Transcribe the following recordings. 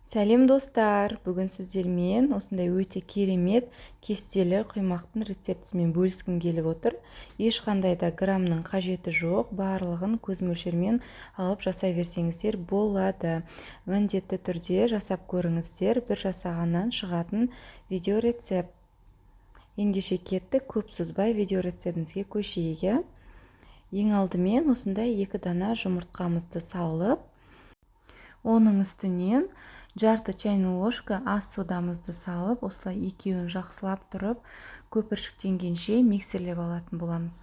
Сәлем достар, бүгін сіздермен осындай өте керемет кестелі құймақтың рецептісімен бөліскім келіп отыр. Ешқандай да грамның қажеті жоқ, барлығын көз мөлшермен алып жасай берсеңіздер болады. Міндетті түрде жасап көріңіздер, бір жасағаннан шығатын видео рецепт. Ендеше кеттік, көп созбай видео рецептімізге көшейік. Ең алдымен осындай 2 дана жұмыртқамызды салып, оның үстінен жарты чайный ложка ас содамызды салып, осылай екеуін жақсылап тұрып, көпіршіктенгенше миксерлеп алатын боламыз.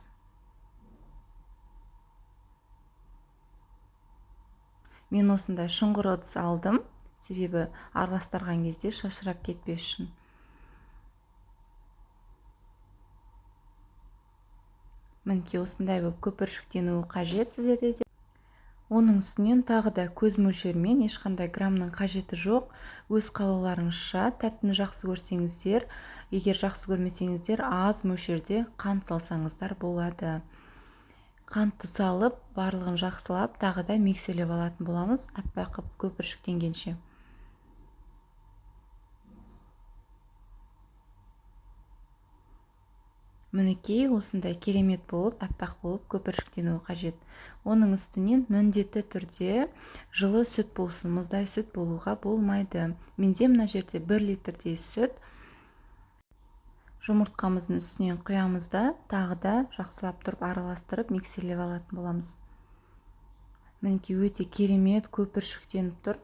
Мен осындай шұңғыр ыдыс алдым, себебі араластырған кезде шашырап кетпес үшін. Мінекей осындай болып көпіршіктенуі қажет сіздерде де. Оның үстінен тағы да көз мөлшермен, ешқандай грамның қажеті жоқ. Өз қалауларыңызша, тәттіні жақсы көрсеңіздер, егер жақсы көрмесеңіздер, аз мөлшерде қант салсаңыздар болады. Қантты салып, барлығын жақсылап, тағы да миксерлеп алатын боламыз, аппақ қып көпіршіктенгенше. Мінекей осындай керемет болып, аппақ болып көпіршіктенуі қажет. Оның үстінен міндетті түрде жылы сүт болсын, мұздай сүт болуға болмайды. Менде мына жерде 1 литрдей сүт. Жұмыртқамыздың үстінен құямыз да, тағы да жақсылап тұрып араластырып миксерлеп алатын боламыз. Мінекей өте керемет көпіршіктеніп тұр.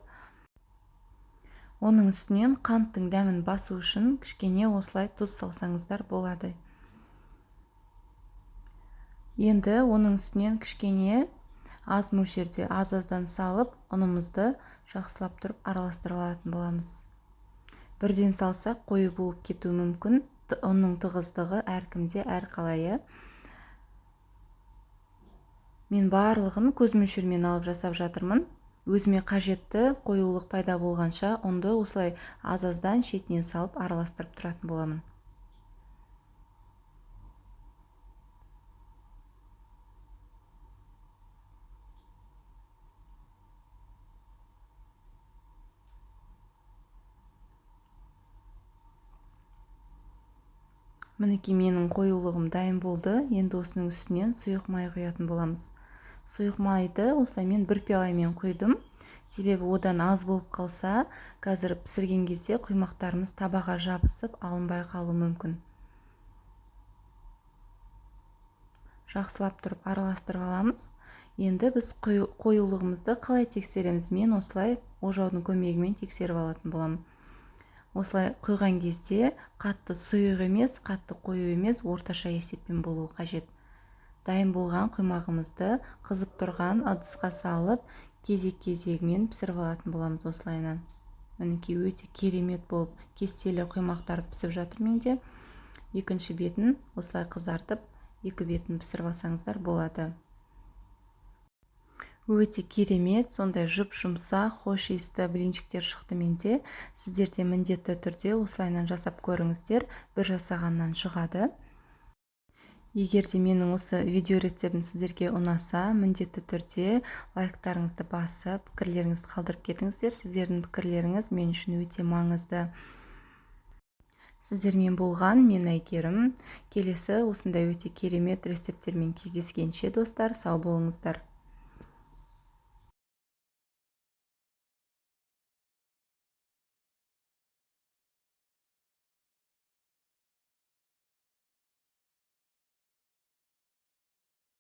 Оның үстінен қанттың дәмін басу үшін кішкене осылай тұз салсаңыздар болады. Енді оның үстінен кішкене аз мөлшерде аз-аздан салып, ұнымызды жақсылап тұрып араластырып алатын боламыз. Бірден салсақ қою болып кетуі мүмкін. Оның тығыздығы әркімде әрқалайы. Мен барлығын көз мөлшермен алып жасап жатырмын. Өзіме қажетті қоюлық пайда болғанша ұнды осылай аз-аздан шетінен салып араластырып тұратын боламын. Мінекей менің қоюлығым дайын болды. Енді осының үстінен сұйық май құятын боламыз. Сұйық майды осылай мен 1 пиаламен құйдым. Себебі одан аз болып қалса, қазір пісірген кезде құймақтарымыз табаға жабысып, алынбай қалуы мүмкін. Жақсылап тұрып араластырып аламыз. Енді біз қоюлығымызды қалай тексереміз? Мен осылай ожаудың көмегімен тексеріп алатын боламын. Осылай құйған кезде қатты сұйық емес, қатты қою емес, орташа есеппен болуы қажет. Дайын болған құймағымызды қызып тұрған ыдысқа салып, кезек-кезегімен пісіріп алатын боламыз осылайынан. Мінекей өте керемет болып кестелі құймақтар пісіп жатыр менде. Екінші бетін осылай қызартып, екі бетін пісіріп алсаңыздар болады. Өте керемет, сондай жұп-жұмсақ, хош иісті блинчиктер шықты менде. Сіздер де міндетті түрде осылайынан жасап көріңіздер, бір жасағаннан шығады. Егер де менің осы видео рецептім сіздерге ұнаса, міндетті түрде лайктарыңызды басып, пікірлеріңізді қалдырып кетіңіздер. Сіздердің пікірлеріңіз мен үшін өте маңызды. Сіздермен болған мен Әйгерім. Келесі осындай өте керемет рецепттермен кездескенше достар, сау болыңыздар.